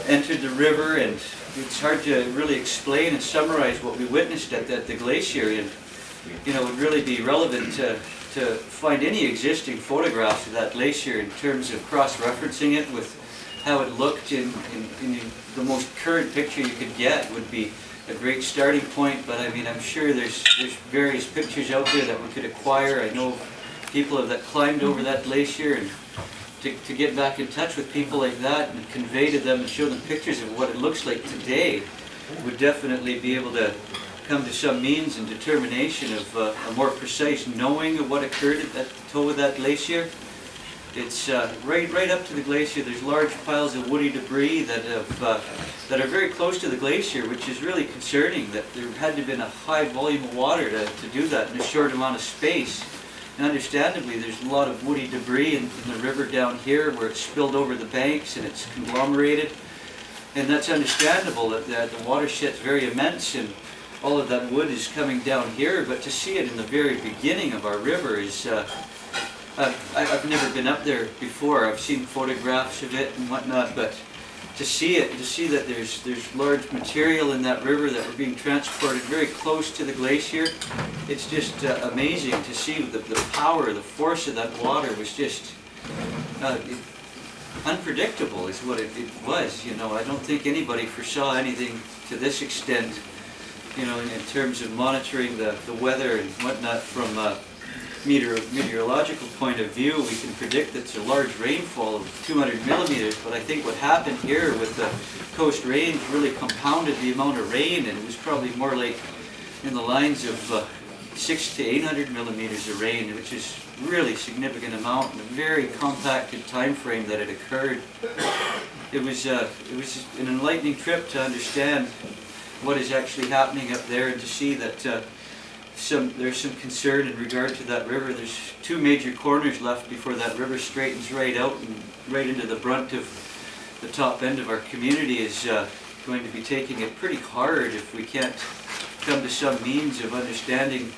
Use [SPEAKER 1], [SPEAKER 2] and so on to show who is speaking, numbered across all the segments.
[SPEAKER 1] entered the river, and it's hard to really explain and summarize what we witnessed at the glacier. And it would really be relevant to find any existing photographs of that glacier in terms of cross-referencing it with how it looked in the most current picture you could get would be a great starting point. But I mean, I'm sure there's various pictures out there that we could acquire. I know people that climbed over that glacier, and to get back in touch with people like that and convey to them and show them pictures of what it looks like today would definitely be able to come to some means and determination of a more precise knowing of what occurred at the toe of that glacier. It's right up to the glacier. There's large piles of woody debris that are very close to the glacier, which is really concerning. That there had to have been a high volume of water to do that in a short amount of space. And understandably, there's a lot of woody debris in the river down here where it's spilled over the banks and it's conglomerated. And that's understandable that the watershed's very immense and all of that wood is coming down here. But to see it in the very beginning of our river is, I've never been up there before. I've seen photographs of it and whatnot, but to see that there's large material in that river that were being transported very close to the glacier, it's just amazing to see the power, the force of that water was just unpredictable is what it was. I don't think anybody foresaw anything to this extent, in terms of monitoring the weather and whatnot from a meteorological point of view. We can predict that it's a large rainfall of 200 millimeters, but I think what happened here with the coast range really compounded the amount of rain, and it was probably more like in the lines of 600 to 800 millimeters of rain, which is really significant amount in a very compacted time frame that it occurred. It was an enlightening trip to understand what is actually happening up there, and to see that there's some concern in regard to that river. There's two major corners left before that river straightens right out and right into the brunt of the top end of our community is going to be taking it pretty hard if we can't come to some means of understanding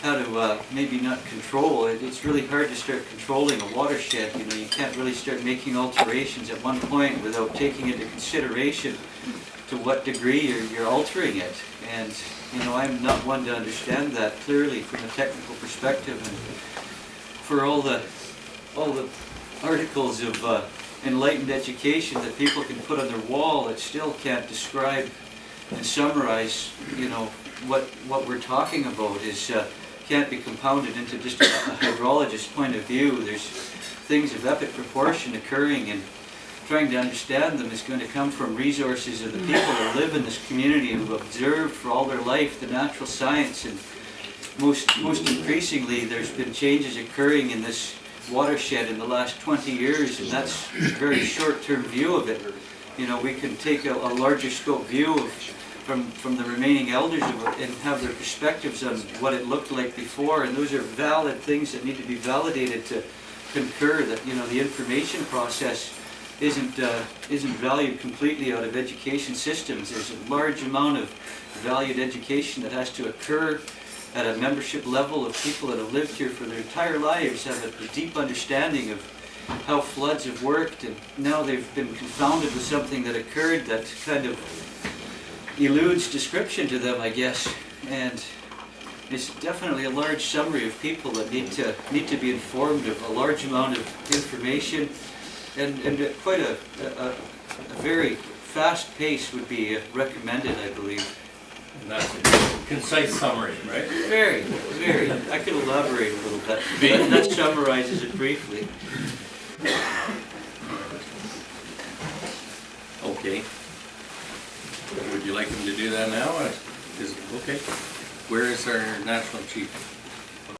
[SPEAKER 1] how to maybe not control. It's really hard to start controlling a watershed. You can't really start making alterations at one point without taking into consideration to what degree you're altering it. And I'm not one to understand that clearly from a technical perspective, and for all the articles of enlightened education that people can put on their wall, it still can't describe and summarize what we're talking about. Can't be compounded into just a hydrologist's point of view. There's things of epic proportion occurring, and trying to understand them is going to come from resources of the people that live in this community who have observed for all their life the natural science. And most increasingly, there's been changes occurring in this watershed in the last 20 years, and that's a very short-term view of it. We can take a larger scope view from the remaining elders and have their perspectives on what it looked like before, and those are valid things that need to be validated to concur that the information process isn't valued completely out of education systems. There's a large amount of valued education that has to occur at a membership level of people that have lived here for their entire lives, have a deep understanding of how floods have worked, and now they've been confounded with something that occurred that kind of eludes description to them, I guess. And it's definitely a large summary of people that need to be informed of a large amount of information, and quite a very fast pace would be recommended, I believe.
[SPEAKER 2] And that's a concise summary, right?
[SPEAKER 1] Very, very. I could elaborate a little bit, but that summarizes it briefly.
[SPEAKER 2] Okay. Would you like him to do that now? Okay. Where is our national chief?